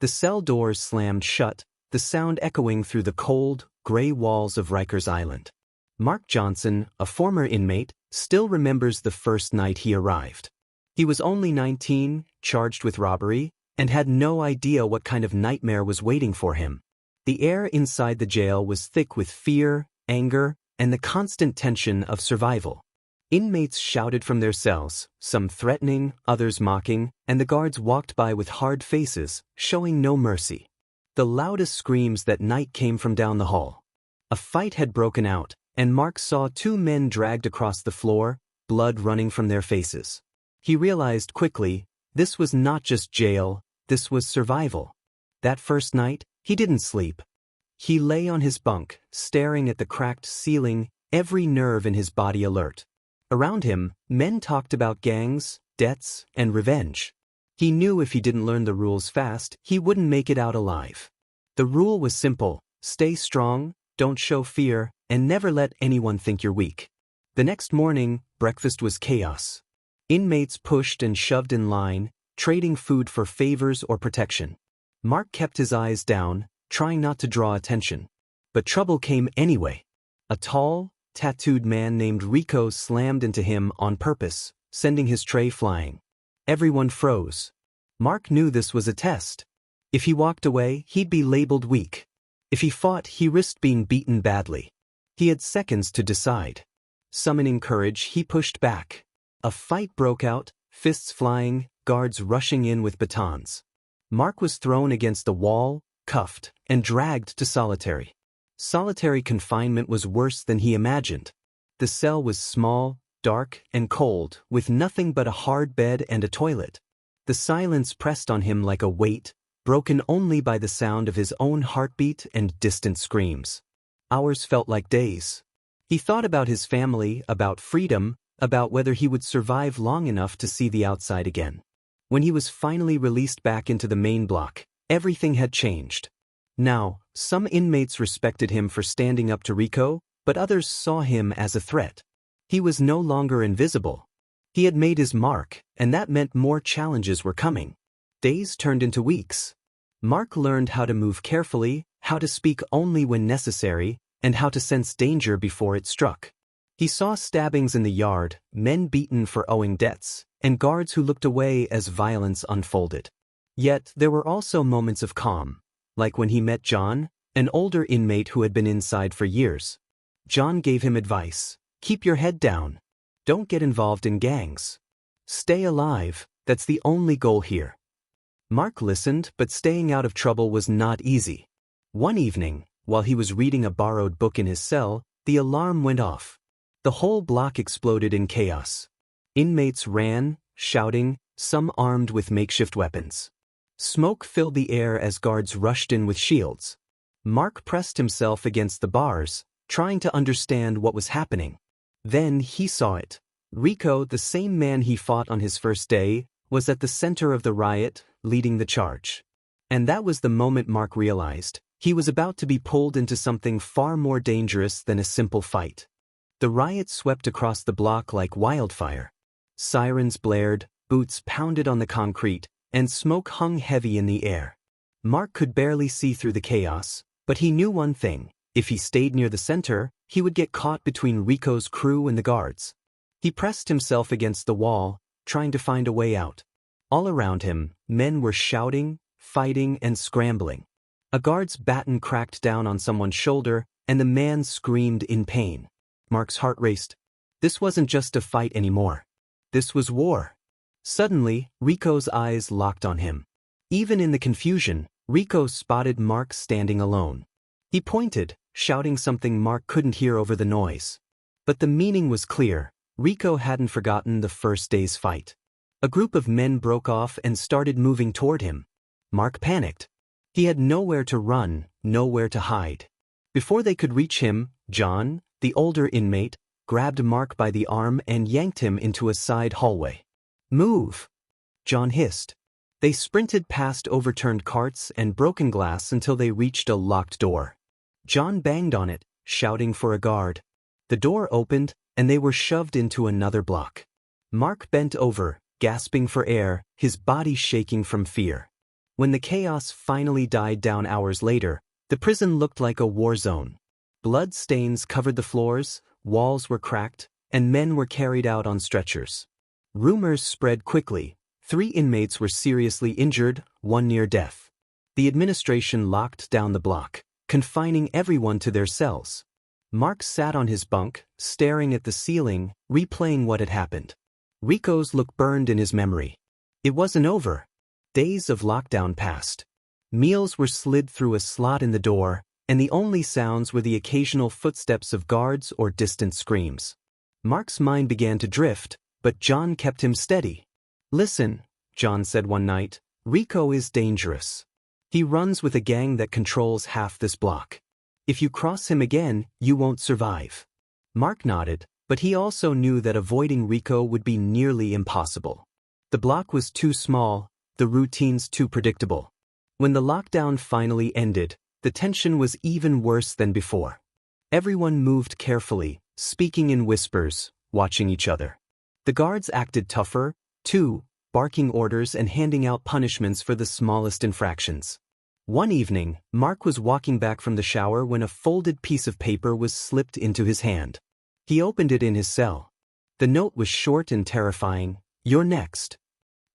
The cell doors slammed shut, the sound echoing through the cold, gray walls of Rikers Island. Mark Johnson, a former inmate, still remembers the first night he arrived. He was only 19, charged with robbery, and had no idea what kind of nightmare was waiting for him. The air inside the jail was thick with fear, anger, and the constant tension of survival. Inmates shouted from their cells, some threatening, others mocking, and the guards walked by with hard faces, showing no mercy. The loudest screams that night came from down the hall. A fight had broken out, and Mark saw two men dragged across the floor, blood running from their faces. He realized quickly, this was not just jail, this was survival. That first night, he didn't sleep. He lay on his bunk, staring at the cracked ceiling, every nerve in his body alert. Around him, men talked about gangs, debts, and revenge. He knew if he didn't learn the rules fast, he wouldn't make it out alive. The rule was simple: stay strong, don't show fear, and never let anyone think you're weak. The next morning, breakfast was chaos. Inmates pushed and shoved in line, trading food for favors or protection. Mark kept his eyes down, trying not to draw attention. But trouble came anyway. A tall, tattooed man named Rico slammed into him on purpose, sending his tray flying. Everyone froze. Mark knew this was a test. If he walked away, he'd be labeled weak. If he fought, he risked being beaten badly. He had seconds to decide. Summoning courage, he pushed back. A fight broke out, fists flying, guards rushing in with batons. Mark was thrown against the wall, cuffed, and dragged to solitary. Solitary confinement was worse than he imagined. The cell was small, dark, and cold, with nothing but a hard bed and a toilet. The silence pressed on him like a weight, broken only by the sound of his own heartbeat and distant screams. Hours felt like days. He thought about his family, about freedom, about whether he would survive long enough to see the outside again. When he was finally released back into the main block, everything had changed. Now, some inmates respected him for standing up to Rico, but others saw him as a threat. He was no longer invisible. He had made his mark, and that meant more challenges were coming. Days turned into weeks. Mark learned how to move carefully, how to speak only when necessary, and how to sense danger before it struck. He saw stabbings in the yard, men beaten for owing debts, and guards who looked away as violence unfolded. Yet there were also moments of calm, like when he met John, an older inmate who had been inside for years. John gave him advice: keep your head down. Don't get involved in gangs. Stay alive, that's the only goal here. Mark listened, but staying out of trouble was not easy. One evening, while he was reading a borrowed book in his cell, the alarm went off. The whole block exploded in chaos. Inmates ran, shouting, some armed with makeshift weapons. Smoke filled the air as guards rushed in with shields. Mark pressed himself against the bars, trying to understand what was happening. Then he saw it. Rico, the same man he fought on his first day, was at the center of the riot, leading the charge. And that was the moment Mark realized he was about to be pulled into something far more dangerous than a simple fight. The riot swept across the block like wildfire. Sirens blared, boots pounded on the concrete, and smoke hung heavy in the air. Mark could barely see through the chaos, but he knew one thing: if he stayed near the center, he would get caught between Rico's crew and the guards. He pressed himself against the wall, trying to find a way out. All around him, men were shouting, fighting, and scrambling. A guard's baton cracked down on someone's shoulder, and the man screamed in pain. Mark's heart raced. This wasn't just a fight anymore. This was war. Suddenly, Rico's eyes locked on him. Even in the confusion, Rico spotted Mark standing alone. He pointed, shouting something Mark couldn't hear over the noise. But the meaning was clear. Rico hadn't forgotten the first day's fight. A group of men broke off and started moving toward him. Mark panicked. He had nowhere to run, nowhere to hide. Before they could reach him, John, the older inmate, grabbed Mark by the arm and yanked him into a side hallway. "Move!" John hissed. They sprinted past overturned carts and broken glass until they reached a locked door. John banged on it, shouting for a guard. The door opened, and they were shoved into another block. Mark bent over, gasping for air, his body shaking from fear. When the chaos finally died down hours later, the prison looked like a war zone. Blood stains covered the floors, walls were cracked, and men were carried out on stretchers. Rumors spread quickly. 3 inmates were seriously injured, 1 near death. The administration locked down the block, confining everyone to their cells. Mark sat on his bunk, staring at the ceiling, replaying what had happened. Rico's look burned in his memory. It wasn't over. Days of lockdown passed. Meals were slid through a slot in the door, and the only sounds were the occasional footsteps of guards or distant screams. Mark's mind began to drift, but John kept him steady. "Listen," John said one night, "Rico is dangerous. He runs with a gang that controls half this block. If you cross him again, you won't survive." Mark nodded, but he also knew that avoiding Rico would be nearly impossible. The block was too small, the routines too predictable. When the lockdown finally ended, the tension was even worse than before. Everyone moved carefully, speaking in whispers, watching each other. The guards acted tougher, too, barking orders and handing out punishments for the smallest infractions. One evening, Mark was walking back from the shower when a folded piece of paper was slipped into his hand. He opened it in his cell. The note was short and terrifying. "You're next."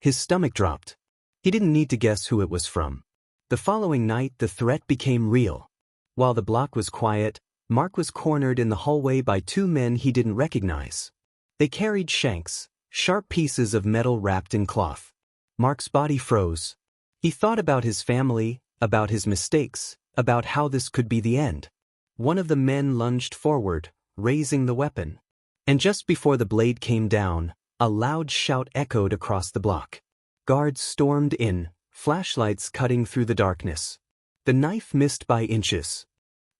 His stomach dropped. He didn't need to guess who it was from. The following night, the threat became real. While the block was quiet, Mark was cornered in the hallway by 2 men he didn't recognize. They carried shanks, sharp pieces of metal wrapped in cloth. Mark's body froze. He thought about his family, about his mistakes, about how this could be the end. One of the men lunged forward, raising the weapon. And just before the blade came down, a loud shout echoed across the block. Guards stormed in, flashlights cutting through the darkness. The knife missed by inches.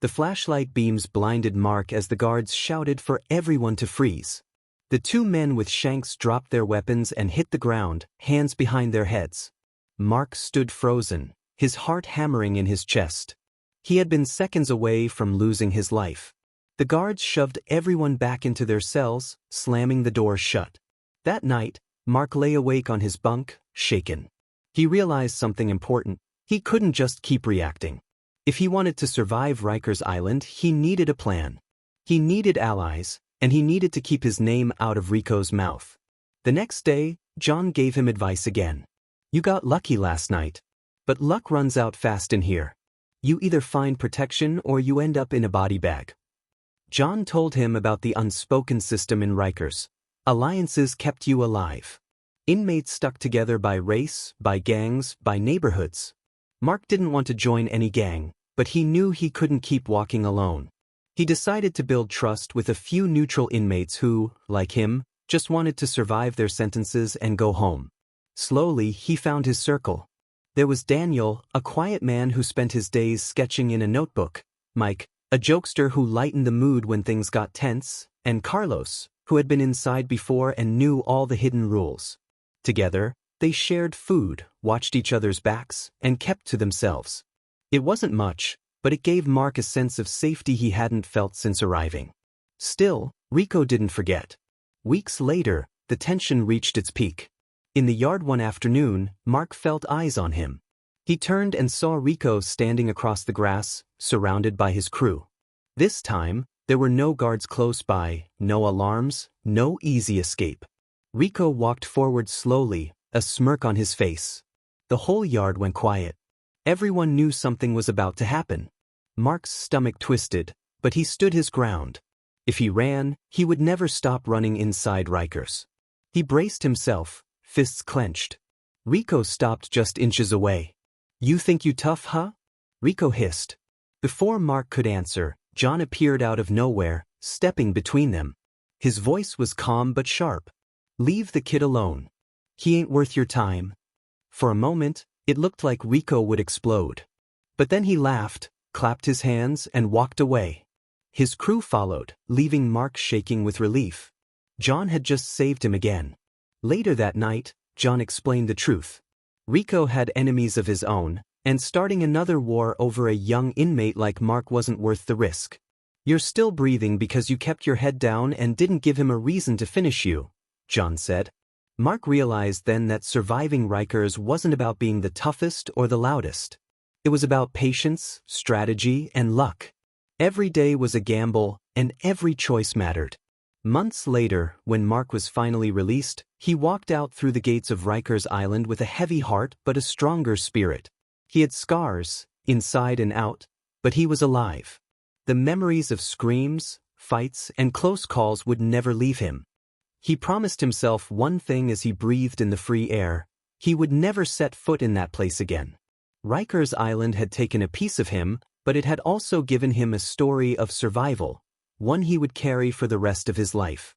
The flashlight beams blinded Mark as the guards shouted for everyone to freeze. The 2 men with shanks dropped their weapons and hit the ground, hands behind their heads. Mark stood frozen, his heart hammering in his chest. He had been seconds away from losing his life. The guards shoved everyone back into their cells, slamming the doors shut. That night, Mark lay awake on his bunk, shaken. He realized something important. He couldn't just keep reacting. If he wanted to survive Rikers Island, he needed a plan. He needed allies, and he needed to keep his name out of Rico's mouth. The next day, John gave him advice again. "You got lucky last night. But luck runs out fast in here. You either find protection or you end up in a body bag." John told him about the unspoken system in Rikers. Alliances kept you alive. Inmates stuck together by race, by gangs, by neighborhoods. Mark didn't want to join any gang, but he knew he couldn't keep walking alone. He decided to build trust with a few neutral inmates who, like him, just wanted to survive their sentences and go home. Slowly, he found his circle. There was Daniel, a quiet man who spent his days sketching in a notebook, Mike, a jokester who lightened the mood when things got tense, and Carlos, who had been inside before and knew all the hidden rules. Together, they shared food, watched each other's backs, and kept to themselves. It wasn't much, but it gave Mark a sense of safety he hadn't felt since arriving. Still, Rico didn't forget. Weeks later, the tension reached its peak. In the yard one afternoon, Mark felt eyes on him. He turned and saw Rico standing across the grass, surrounded by his crew. This time, there were no guards close by, no alarms, no easy escape. Rico walked forward slowly, a smirk on his face. The whole yard went quiet. Everyone knew something was about to happen. Mark's stomach twisted, but he stood his ground. If he ran, he would never stop running inside Rikers. He braced himself, fists clenched. Rico stopped just inches away. "You think you tough, huh?" Rico hissed. Before Mark could answer, John appeared out of nowhere, stepping between them. His voice was calm but sharp. "Leave the kid alone. He ain't worth your time." For a moment, it looked like Rico would explode. But then he laughed, clapped his hands, and walked away. His crew followed, leaving Mark shaking with relief. John had just saved him again. Later that night, John explained the truth. Rico had enemies of his own, and starting another war over a young inmate like Mark wasn't worth the risk. "You're still breathing because you kept your head down and didn't give him a reason to finish you," John said. Mark realized then that surviving Rikers wasn't about being the toughest or the loudest. It was about patience, strategy, and luck. Every day was a gamble, and every choice mattered. Months later, when Mark was finally released, he walked out through the gates of Rikers Island with a heavy heart but a stronger spirit. He had scars, inside and out, but he was alive. The memories of screams, fights, and close calls would never leave him. He promised himself one thing as he breathed in the free air: he would never set foot in that place again. Rikers Island had taken a piece of him, but it had also given him a story of survival, one he would carry for the rest of his life.